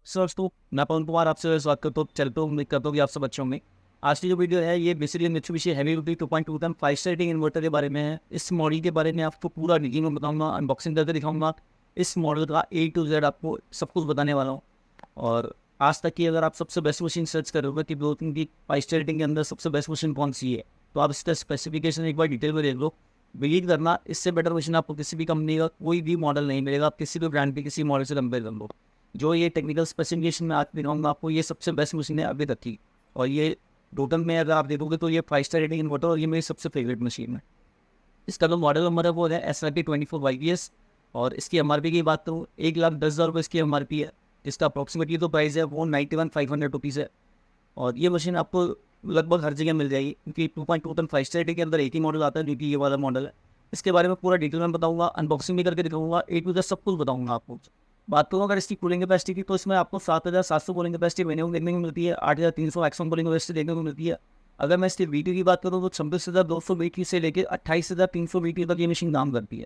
Sir तो मैं पवन कुमार आपसे स्वागत करता हूँ चलता हूँ करता हूँ कि आप सब अच्छे होंगे। आज की जो वीडियो है ये basically Mitsubishi heavy duty 2.2 ton 5 star rating inverter के बारे में है। इस मॉडल के बारे में आपको पूरा डिटेल में बताऊंगा, अनबॉक्सिंग करके दिखाऊंगा। इस मॉडल का ए टू जेड आपको सब कुछ बताने वाला हूँ। और आज तक की अगर आप सबसे बेस्ट मशीन सर्च करोगे कि दो तीन की 5 स्टार रेटिंग के अंदर सबसे बेस्ट मशीन कौन सी है, तो आप इसका स्पेसिफिकेशन एक बार डिटेल में देख लो। बिलीव करना, इससे बेटर मशीन आपको किसी भी कंपनी का कोई भी मॉडल नहीं मिलेगा। आप किसी भी ब्रांड के किसी मॉडल से कंपेयर कर लो। जो ये टेक्निकल स्पेसिफिकेशन में आज दिखाऊंगा आपको, ये सबसे बेस्ट मशीन है अभी तक की। और ये टोटल में अगर आप देखोगे तो ये 5 स्टार रेटिंग इन्वर्टर और ये मेरी सबसे फेवरेट मशीन है। इसका जो मॉडल नंबर है वो है SRT24YVS। और इसकी MRP की बात करूँ, 1,10,000 रुपये इसकी MRP है। इसका अप्रॉक्सीमेटली तो प्राइस है वो 91,500 रुपीज़ है। और ये मशीन आपको लगभग हर जगह मिल जाएगी, क्योंकि 2.2 टन 5 स्टार रेटिंग के अंदर एक ही मॉडल आता है जो कि ये वाला मॉडल है। इसके बारे में पूरा डिटेल में बताऊंगा, अनबॉक्सिंग भी करके दिखाऊंगा, ए टू जेड सब कुछ बताऊंगा आपको। बात करूँ अगर इसकी कूलिंग कैपेसिटी की, तो इसमें आपको 7,700 कूलिंग कैपेसिटी मिनिमम देखने को मिलती है, 8,300 मैक्सिमम कूलिंग कैपेसिटी देखने को मिलती है। अगर मैं इसकी वीटी की बात करूँ तो 26,200 वीटी से लेकर 28,300 वीटी तक ये मशीन काम करती है।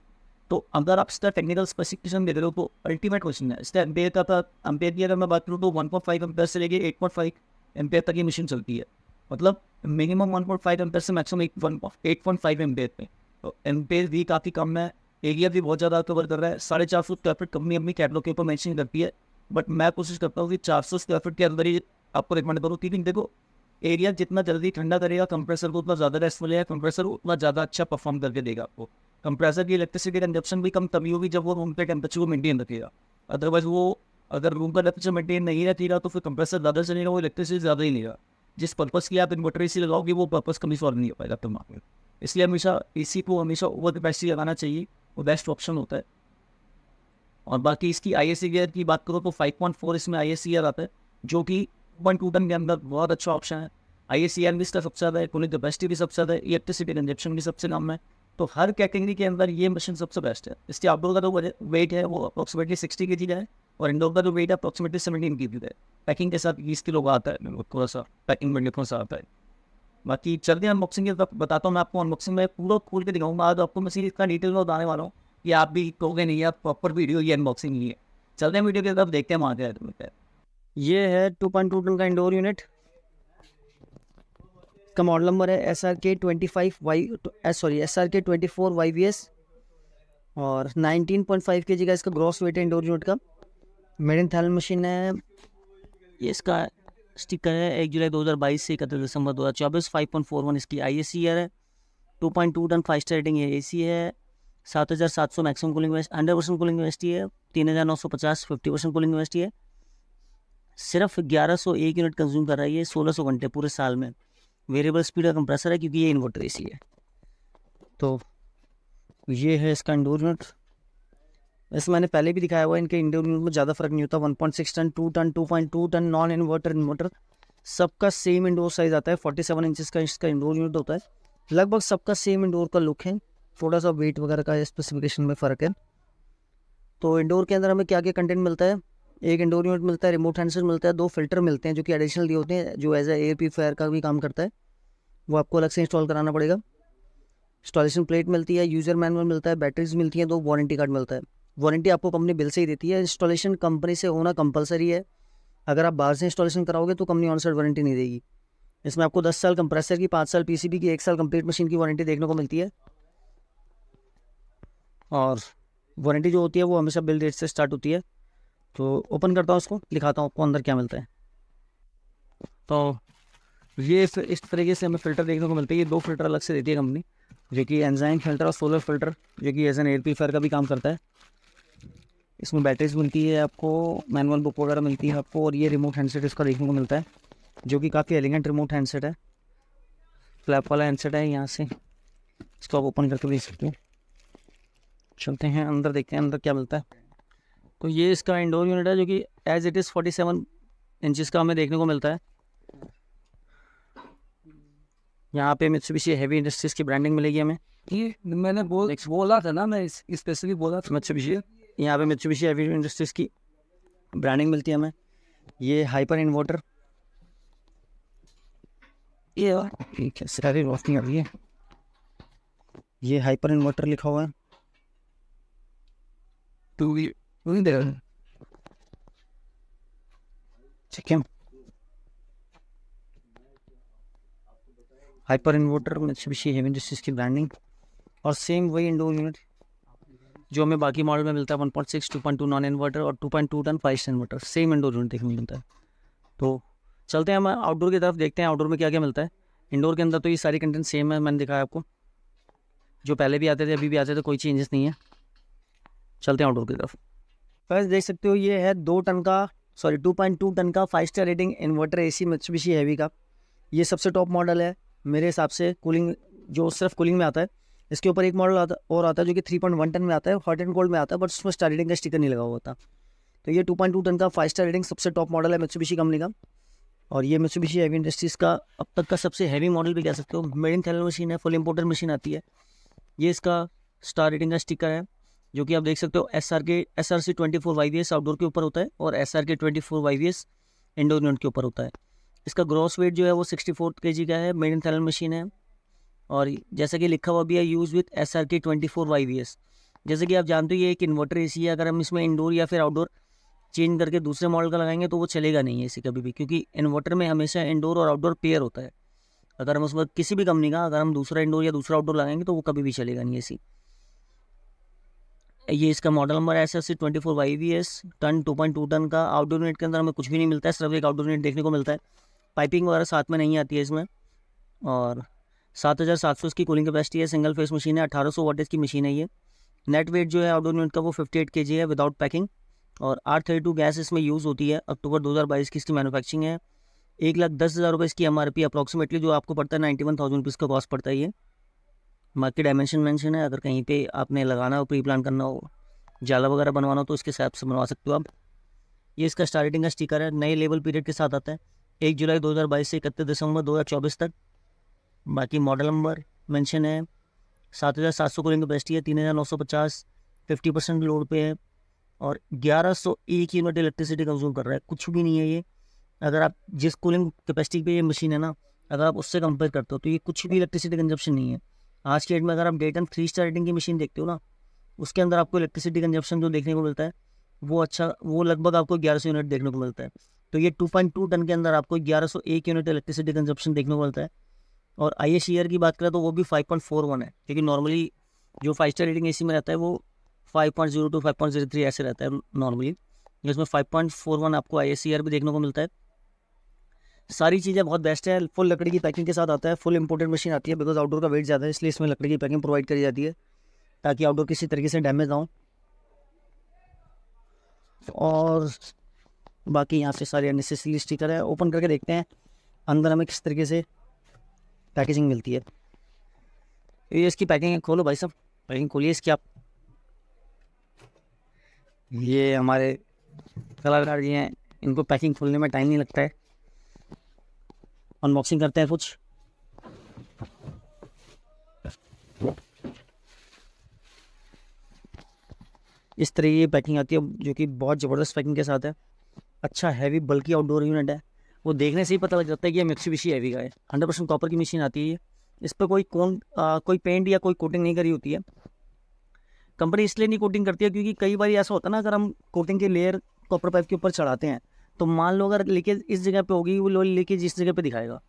तो अगर आप इसका टेक्निकल स्पेसिफिकेशन देख रहे हो तो अल्टीमेट मशीन है। इसका एम्पेयर का था, एम्पेयर की अगर मैं बात करूँ तो 1.5 एम्पेयर से लेकर 8.5 एम्पेयर तक ये मशीन चलती है। मतलब मिनिमम 1.5 एम्पेयर से मैक्सिमम 8.5 एम्पेयर पे। तो एम्पेयर भी काफ़ी कम है। एरिया भी बहुत ज़्यादा कवर कर रहा है। 450 स्क्वायर फीट कंपनी अपनी कैटलॉग के ऊपर मेंशन करती है, बट मैं कोशिश करता हूँ कि 400 स्क्वायर फीट के अंदर ही आपको रिकमेंड करूँ। क्योंकि देखो, एरिया जितना जल्दी ठंडा करेगा कंप्रेसर को उतना ज़्यादा रेस्ट मिलेगा, कंप्रेसर उतना ज़्यादा अच्छा परफॉर्म करके देगा आपको। कंप्रेसर की इलेक्ट्रिसिटी कंजप्शन भी कम तभी होगी जब वो रूम पे टेम्परेचर को मेंटेन रखेगा। अदरवाइज वो अगर रूम का टेम्परेचर मेंटेन नहीं रखेगा तो फिर कंप्रेसर ज़्यादा चलेगा, वो इलेक्ट्रिसिटी ज़्यादा ही लेगा। जिस पर्पज़ की आप इन्वर्टर एसी लगाओगे वो पर्पज़ कभी सॉल्व नहीं हो पाएगा तुम्हारे। इसलिए हमेशा एसी को हमेशा ओवर कैपेसिटी लगाना चाहिए, वो बेस्ट ऑप्शन होता है। और बाकी इसकी ISC गियर की बात करो तो 5.4 इसमें ISC गियर आता है, जो कि 1.2 टन के अंदर बहुत अच्छा ऑप्शन है। ISC गियर भी इसका सबसे ज़्यादा है, कूलिंग कैपेसिटी भी सबसे ज़्यादा है, इलेक्ट्रिसिटी कंजप्शन भी सबसे कम है। तो हर कैटेगरी के अंदर ये मशीन सबसे बेस्ट है। इसके आउटडोर का जो वेट है वो अप्रॉक्सीमेटली 60 kg है, और इंडोर का जो वेट है अप्रॉक्सीमेटली 17 kg है। पैकिंग के साथ 20 किलो का आता है, थोड़ा सा पैकिंग में डिफरेंस आता है। बाकी चलते हैं अनबॉक्सिंग की, बताता हूँ मैं आपको। अनबॉक्सिंग में पूरा खोल के दिखाऊंगा आज आपको, मशीन इतना डिटेल में बताने वाला हूँ कि आप भी कहोगे नहीं यार प्रॉपर वीडियो ये अनबॉक्सिंग ही है। चलते हैं वीडियो की तरफ, देखते हैं वहाँ क्या है। ये है 2.2 टन का इंडोर यूनिट। इसका मॉडल नंबर है SRK24YVS और 19.5 kg का इसका ग्रॉस वेट है इंडोर यूनिट का। मेड इन थाईलैंड मशीन है। ये इसका स्टिकर है 1 जुलाई 2022 से 31 दिसंबर 2024। 5.41 इसकी ISC ईयर है। 2.2 टन 5 स्टार रेटिंग है, AC है। 7,700 मैक्सिमम कूलिंग 100% कूलिंग कैपेसिटी है। 3,950 50% कूलिंग कैपेसिटी है। सिर्फ 1,101 यूनिट कंज्यूम कर रहा है ये 1,600 घंटे पूरे साल में। वेरिएबल स्पीड का कंप्रेसर है क्योंकि ये इन्वर्टर AC है। तो ये है इसका इंडोर यूनिट। वैसे मैंने पहले भी दिखाया हुआ है, इनके इंडोर यूनिट में ज़्यादा फर्क नहीं होता। 1.6 ton, 2 ton, 2.2 ton, non inverter, inverter सबका सेम इंडोर साइज आता है। 47 इंचज़ का इसका इंडोर यूनिट होता है। लगभग सबका सेम इंडोर का लुक है, थोड़ा सा वेट वगैरह का स्पेसिफिकेशन में फ़र्क है। तो इंडोर के अंदर हमें क्या क्या कंटेंट मिलता है? एक इंडोर यूनिट मिलता है, रिमोट हैंडसेट मिलता है, 2 फिल्टर मिलते हैं जो कि एडिशनल दिए होते हैं, जो एज ए एयर प्यूरीफायर का भी काम करता है। वो आपको अलग से इंस्टॉल कराना पड़ेगा। इंस्टॉलेशन प्लेट मिलती है, यूज़र मैनुअल मिलता है, बैटरीज मिलती हैं, 2 वारंटी कार्ड मिलता है। वारंटी आपको कंपनी बिल से ही देती है। इंस्टॉलेशन कंपनी से होना कंपलसरी है। अगर आप बाहर से इंस्टॉलेशन कराओगे तो कंपनी ऑन साइड वारंटी नहीं देगी। इसमें आपको 10 साल कंप्रेसर की, 5 साल PCB की, 1 साल कंप्लीट मशीन की वारंटी देखने को मिलती है। और वारंटी जो होती है वो हमेशा बिल डेट से स्टार्ट होती है। तो ओपन करता हूँ उसको, दिखाता हूँ आपको अंदर क्या मिलता है। तो ये इस तरीके से हमें फ़िल्टर देखने को मिलते हैं। ये 2 फिल्टर अलग से देती है कंपनी, जो कि एंजाइम फिल्टर और सोलर फिल्टर, जो कि एज एन एयर प्यूरीफायर का भी काम करता है। इसमें बैटरीज मिलती है आपको, मैनुअल बुक वगैरह मिलती है आपको, और ये रिमोट हैंडसेट इसका देखने को मिलता है, जो कि काफ़ी एलिगेंट रिमोट हैंडसेट है। फ्लैप वाला हैंडसेट है। यहाँ से इसको आप ओपन करके देख सकते हो। चलते हैं अंदर, देखते हैं अंदर क्या मिलता है। तो ये इसका इंडोर यूनिट है, जो कि एज इट इज़ 47 इंचज़ का हमें देखने को मिलता है। यहाँ पे मित्सुबिशी हेवी इंडस्ट्रीज की ब्रांडिंग मिलेगी हमें। ये मैंने बोला था ना, मैं स्पेशली बोला था। मित्सुबिशी, यहाँ पे मित्सुबिशी हेवी इंडस्ट्रीज की ब्रांडिंग मिलती है हमें। ये हाइपर इन्वर्टर, ये ठीक है, सारी रोशनी आ रही है। ये हाइपर इन्वर्टर लिखा हुआ है। तू भी दे ठीक है, hyper inverter Mitsubishi heavy industries की ब्रांडिंग, और सेम वही इंडोर यूनिट जो हमें बाकी मॉडल में मिलता है 1.6, 2.2 नॉन इन्वर्टर और 2.2 ton 5 inverter, same indoor unit देखने को मिलता है। तो चलते हैं हम आउटडोर की तरफ, देखते हैं आउटडोर में क्या क्या मिलता है। इंडोर के अंदर तो ये सारी कंटेंट सेम है, मैंने दिखाया आपको, जो पहले भी आते थे अभी भी आते थे, कोई चेंजेस नहीं है। चलते हैं आउटडोर की तरफ। फर्स्ट देख सकते हो ये है 2.2 टन का 5 star rating inverter AC Mitsubishi heavy का। ये सबसे टॉप मॉडल है मेरे हिसाब से, कूलिंग जो सिर्फ कूलिंग में आता है। इसके ऊपर एक मॉडल आता है जो कि 3.1 टन में आता है, हॉट एंड कोल्ड में आता है, बट उसमें स्टार रेटिंग का स्टिकर नहीं लगा हुआ होता। तो ये 2.2 टन का 5 स्टार रेटिंग सबसे टॉप मॉडल है मित्सुबिशी कंपनी का, और ये मित्सुबिशी हेवी इंडस्ट्रीज़ का अब तक का सबसे हैवी मॉडल भी कह सकते हो। मेड इन थाईलैंड मशीन है, फुल इम्पोर्टेड मशीन आती है। ये इसका स्टार रेटिंग का स्टिकर है, जो कि आप देख सकते हो SRC 24YVS आउटडोर के ऊपर होता है, और SRK 24YVS इंडोर यूनिट के ऊपर होता है। इसका ग्रॉस वेट जो है वो 64 kg का है, मेड इन थाईलैंड मशीन है, और जैसा कि लिखा हुआ भी है यूज विथ SRK 24YVS। जैसे कि आप जानते हो ये एक इन्वर्टर एसी है, अगर हम इसमें इंडोर या फिर आउटडोर चेंज करके दूसरे मॉडल का लगाएंगे तो वो चलेगा नहीं है एसी कभी भी, क्योंकि इन्वर्टर में हमेशा इंडोर और आउटडोर पेयर होता है। अगर हम उसमें किसी भी कंपनी का अगर हम दूसरा इंडोर या दूसरा आउटडोर लगाएंगे तो वो कभी भी चलेगा नहीं एसी। ये इसका मॉडल नंबर है SRC 24YVS टन 2.2 टन का। आउटडोर यूनिट के अंदर हमें कुछ भी नहीं मिलता है, सिर्फ एक आउटडोर यूनिट देखने को मिलता है। पाइपिंग वगैरह साथ में नहीं आती है इसमें, और 7700 की कूलिंग कैपेसिटी है। सिंगल फेस मशीन है, 1800 वाटेज की मशीन है ये। नेट वेट जो है आउटडोर यूनिट का वो 58 kg है विदाउट पैकिंग, और R32 गैस इसमें यूज़ होती है। अक्टूबर 2022 की इसकी मैन्युफैक्चरिंग है। 1,10,000 रुपये इसकी MRP अप्रॉक्सीमेटली, जो आपको पड़ता है 91,000 रुपीज़ का कॉस्ट पड़ता है ये। बाकी डायमेंशन मेंशन है, अगर कहीं पे आपने लगाना हो, प्री प्लान करना हो, जाला वगैरह बनवाना हो तो इसके हिसाब से बनवा सकते हो आप। ये इसका स्टार रेटिंग का स्टिकर है, नए लेवल पीरियड के साथ आता है 1 जुलाई 2022 से 31 दिसंबर 2024 तक। बाकी मॉडल नंबर मेंशन है। 7700 कूलिंग कैपेसिटी है, 3950 50% लोड पे है, और 1101 यूनिट इलेक्ट्रिसिटी कंज्यूम कर रहा है। कुछ भी नहीं है ये, अगर आप जिस कूलिंग कैपेसिटी पे ये मशीन है ना, अगर आप उससे कंपेयर करते हो तो ये कुछ भी इलेक्ट्रिसिटी कंजप्शन नहीं है। आज के डेट में अगर आप डेटन 3 स्टार रेटिंग की मशीन देखते हो ना, उसके अंदर आपको इलेक्ट्रिसिटी कंजप्शन जो देखने को मिलता है वो लगभग आपको 1100 यूनिट देखने को मिलता है। तो ये 2.2 टन के अंदर आपको 1101 यूनिट इलेक्ट्रिसिटी कंजप्शन देखने को मिलता है। और ISER की बात करें तो वो भी 5.41 है, क्योंकि नॉर्मली जो 5 स्टार रेटिंग एसी में रहता है वो 5.02 5.03 ऐसे रहता है नॉर्मली, जिसमें 5.41 आपको ISER भी देखने को मिलता है। सारी चीज़ें बहुत बेस्ट है। फुल लकड़ी की पैकिंग के साथ आता है, फुल इंपोर्टेड मशीन आती है, बिकॉज आउटडोर का वेट ज़्यादा है इसलिए इसमें लकड़ी की पैकिंग प्रोवाइड करी जाती है, ताकि आउटडोर किसी तरीके से डैमेज ना हो। और बाकी यहाँ पे सारे अननेसेसरी स्टिकर है। ओपन करके देखते हैं अंदर हमें किस तरीके से पैकेजिंग मिलती है। ये इसकी पैकिंग है, खोलो भाई साहब, पैकिंग खोलिए इसकी आप। ये हमारे कलाकार जी हैं, इनको पैकिंग खोलने में टाइम नहीं लगता है। अनबॉक्सिंग करते हैं कुछ। इस तरह की पैकिंग आती है, जो कि बहुत ज़बरदस्त पैकिंग के साथ है। अच्छा हैवी बल्कि आउटडोर यूनिट है, वो देखने से ही पता लग जाता है कि ये मित्सुबिशी हेवी का है। 100% कॉपर की मशीन आती है ये। इस पर कोई पेंट या कोई कोटिंग नहीं करी होती है। कंपनी इसलिए नहीं कोटिंग करती है क्योंकि कई बार ऐसा होता है ना, अगर हम कोटिंग की लेयर कॉपर पाइप के ऊपर चढ़ाते हैं तो मान लो अगर लीकेज इस जगह पे होगी, वो लीकेज इस जगह पे दिखाएगा,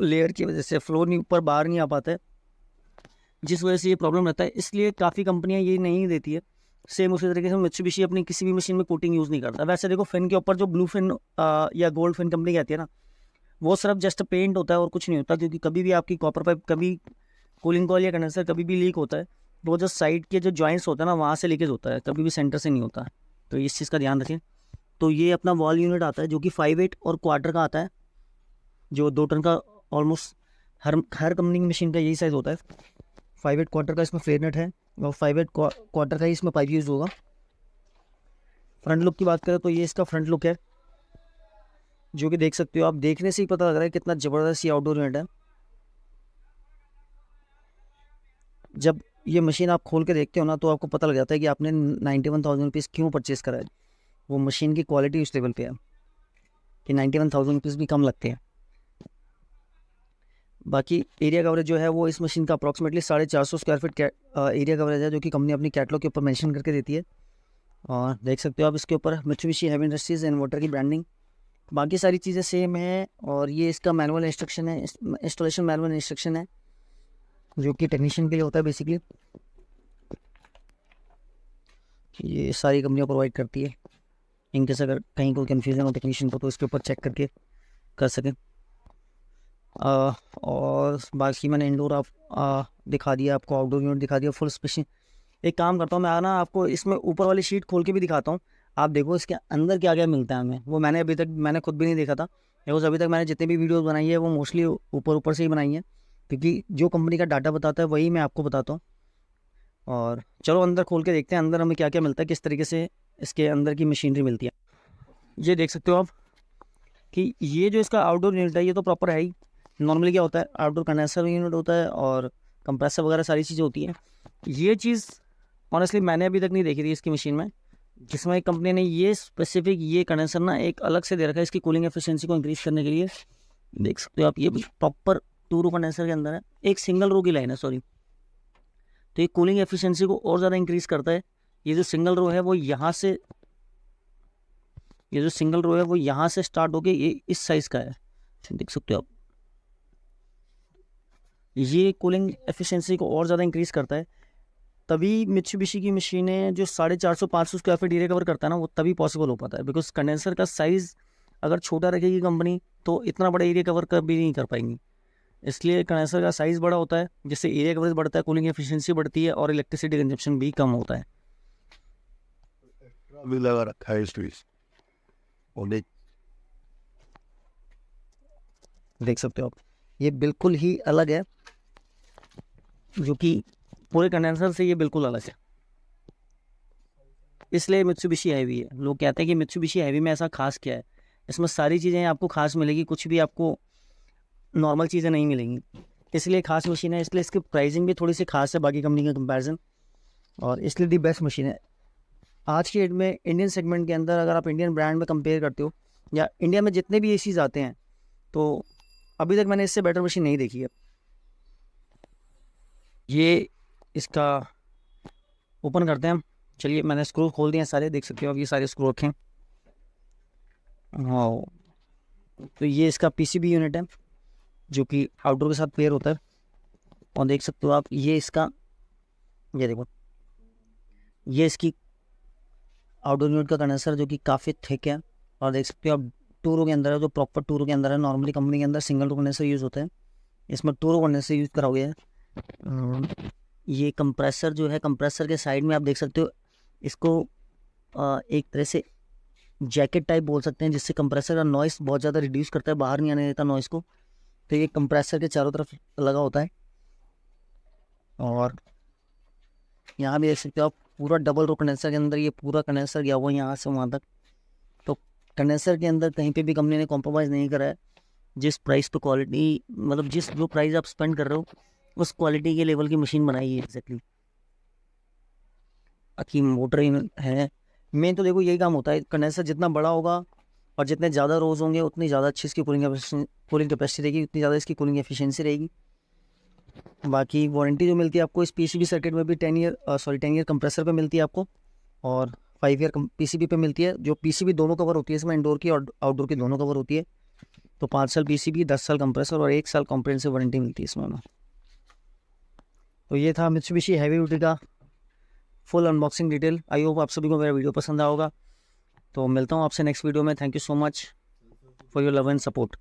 लेयर की वजह से फ्लो नहीं ऊपर बाहर नहीं आ पाता है, जिस वजह से ये प्रॉब्लम रहता है। इसलिए काफ़ी कंपनियां ये नहीं देती है। सेम उसी तरीके से मित्सुबिशी अपनी किसी भी मशीन में कोटिंग यूज़ नहीं करता। वैसे देखो फिन के ऊपर जो ब्लू फिन या गोल्ड फिन कंपनी की आती है ना, वो सिर्फ जस्ट पेंट होता है और कुछ नहीं होता, क्योंकि कभी भी आपकी कॉपर पाइप, कभी कूलिंग कॉइल या कंडेंसर कभी भी लीक होता है तो वो जो साइड के जो जॉइंट्स होता है ना, वहाँ से लीकेज होता है, कभी भी सेंटर से नहीं होता। तो इस चीज़ का ध्यान रखें। तो ये अपना वॉल यूनिट आता है जो कि 5/8 और क्वार्टर का आता है, जो 2 टन का ऑलमोस्ट हर कंपनी की मशीन का यही साइज़ होता है। 5/8 क्वार्टर का इसमें फ्लेयर नेट है, और 5/8 क्वार्टर का ही इसमें पाइप यूज़ होगा। फ्रंट लुक की बात करें तो ये इसका फ्रंट लुक है, जो कि देख सकते हो आप, देखने से ही पता लग रहा है कितना ज़बरदस्त ये आउटडोर यूनिट है। जब ये मशीन आप खोल के देखते हो ना तो आपको पता लग जाता है कि आपने 91,000 रुपीज़ क्यों परचेज़ करा है। वो मशीन की क्वालिटी उस लेवल पे है कि 91,000 रुपीज़ भी कम लगते हैं। बाकी एरिया कवरेज जो है वो इस मशीन का approximately 450 square feet area coverage है, जो कि कंपनी अपनी कैटलॉग के ऊपर मेंशन करके देती है। और देख सकते हो आप इसके ऊपर मित्सुबिशी हेवी इंडस्ट्रीज इन्वर्टर की ब्रांडिंग, बाकी सारी चीज़ें सेम है। और ये इसका मैनुअल इंस्ट्रक्शन है, इंस्टॉलेशन मैनुअल इंस्ट्रक्शन है जो कि टेक्नीशियन के लिए होता है बेसिकली। ये सारी कंपनियां प्रोवाइड करती है। इनकेस अगर कहीं कोई कन्फ्यूजन हो टेक्नीशियन को तो इसके ऊपर चेक करके कर सकें। और बाकी मैंने इंडोर दिखा दिया आपको, आउटडोर यूनिट दिखा दिया फुल स्पेशल। एक काम करता हूँ मैं ना आपको इसमें ऊपर वाली शीट खोल के भी दिखाता हूँ, आप देखो इसके अंदर क्या क्या मिलता है हमें। वो मैंने खुद भी नहीं देखा था, बिकॉज अभी तक मैंने जितनी भी वीडियोस बनाई है वो मोस्टली ऊपर ऊपर से ही बनाई है, क्योंकि जो कंपनी का डाटा बताता है वही मैं आपको बताता हूँ। और चलो अंदर खोल के देखते हैं अंदर हमें क्या क्या मिलता है, किस तरीके से इसके अंदर की मशीनरी मिलती है। ये देख सकते हो आप कि ये जो इसका आउटडोर यूनिट है ये तो प्रॉपर है ही। नॉर्मली क्या होता है, आउटडोर कंडेंसर यूनिट होता है और कंप्रेसर वगैरह सारी चीज़ें होती हैं। ये चीज़ ऑनेस्टली मैंने अभी तक नहीं देखी थी इसकी मशीन में, जिसमें एक कंपनी ने ये स्पेसिफिक ये कंडेंसर ना एक अलग से दे रखा है इसकी कूलिंग एफिशिएंसी को इंक्रीज़ करने के लिए। देख सकते हो आप, ये प्रॉपर 2 रो कंडेंसर के अंदर है, एक सिंगल रो की लाइन है सॉरी। तो ये कूलिंग एफिशिएंसी को और ज़्यादा इंक्रीज़ करता है। ये जो सिंगल रो है वो यहाँ से, ये जो सिंगल रो है वो यहाँ से स्टार्ट होके ये इस साइज़ का है, देख सकते हो आप। ये कूलिंग एफिशिएंसी को और ज़्यादा इंक्रीज़ करता है। तभी मित्सुबिशी की मशीनें जो 450-500 स्क्वायर फीट एरिया कवर करता है ना, वो तभी पॉसिबल हो पाता है। बिकॉज कंडेंसर का साइज़ अगर छोटा रखेगी कंपनी तो इतना बड़ा एरिया कवर कभी नहीं कर पाएंगी। इसलिए कंडेंसर का साइज़ बड़ा होता है, जिससे एरिया कवरेज बढ़ता है, कूलिंग एफिशिएंसी बढ़ती है और इलेक्ट्रिसिटी कंजप्शन भी कम होता है। भी लगा रखा है इस देख सकते हो आप, ये बिल्कुल ही अलग है, जो कि पूरे कंडेंसर से ये बिल्कुल अलग है। इसलिए मित्सुबिशी हैवी है। लोग कहते हैं कि मित्सुबिशी हैवी में ऐसा खास क्या है, इसमें सारी चीज़ें आपको खास मिलेगी, कुछ भी आपको नॉर्मल चीज़ें नहीं मिलेंगी, इसलिए खास मशीन है। इसलिए इसकी प्राइसिंग भी थोड़ी सी खास है बाकी कंपनी के कंपैरिजन, और इसलिए दी बेस्ट मशीन है आज की डेट में। इंडियन सेगमेंट के अंदर अगर आप इंडियन ब्रांड में कंपेयर करते हो या इंडिया में जितने भी एसीज आते हैं, तो अभी तक मैंने इससे बेटर मशीन नहीं देखी है। ये इसका ओपन करते हैं हम। चलिए, मैंने स्क्रू खोल दिए हैं सारे, देख सकते हो आप ये सारे स्क्रू रखें। हाँ, तो ये इसका पीसीबी यूनिट है जो कि आउटडोर के साथ पेयर होता है। और देख सकते हो आप ये इसका, ये देखो ये इसकी आउटडोर यूनिट का कंडेंसर जो कि काफ़ी थिक है। और देख सकते हो आप 2 रो के अंदर है, जो प्रॉपर 2 रो के अंदर है। नॉर्मली कंपनी के अंदर सिंगल रो कंडेंसर यूज़ होता है, इसमें 2 रो कंडेंसर यूज़ करा गया है। ये कंप्रेसर जो है, कंप्रेसर के साइड में आप देख सकते हो इसको एक तरह से जैकेट टाइप बोल सकते हैं, जिससे कंप्रेसर का नॉइस बहुत ज़्यादा रिड्यूस करता है, बाहर नहीं आने देता नॉइस को। तो ये कंप्रेसर के चारों तरफ लगा होता है। और यहाँ भी देख सकते हो आप पूरा डबल रो कंडेंसर के अंदर ये पूरा कंडेंसर गया हुआ है यहाँ से वहाँ तक। तो कंडेंसर के अंदर कहीं पे भी कंपनी ने कॉम्प्रोमाइज़ नहीं करा है। जिस प्राइस पे क्वालिटी, मतलब जिस जो प्राइस आप स्पेंड कर रहे हो उस क्वालिटी के लेवल की मशीन बनाई है एग्जैक्टली। बाकी मोटर है मेन, तो देखो यही काम होता है। कंडेंसर जितना बड़ा होगा और जितने ज़्यादा रोज होंगे उतनी ज़्यादा अच्छी इसकी कूलिंग कैपेसिटी रहेगी, उतनी ज़्यादा इसकी कूलिंग एफिशिएंसी रहेगी। बाकी वारंटी जो मिलती है आपको इस पीसीबी सर्किट में भी 10 ईयर कंप्रेसर पे मिलती है आपको, और 5 ईयर पीसीबी पे मिलती है। जो पीसीबी दोनों कवर होती है इसमें, इंडोर की और आउटडोर की दोनों कवर होती है। तो 5 साल पीसीबी, 10 साल कंप्रेसर और 1 साल कॉम्प्रिहेंसिव वारंटी मिलती है इसमें ना। तो ये था मित्सुबिशी हैवी ड्यूटी का full unboxing detail. I hope आप सभी को मेरा वीडियो पसंद आया होगा। तो मिलता हूँ आपसे नेक्स्ट वीडियो में। Thank you so much for your love and support.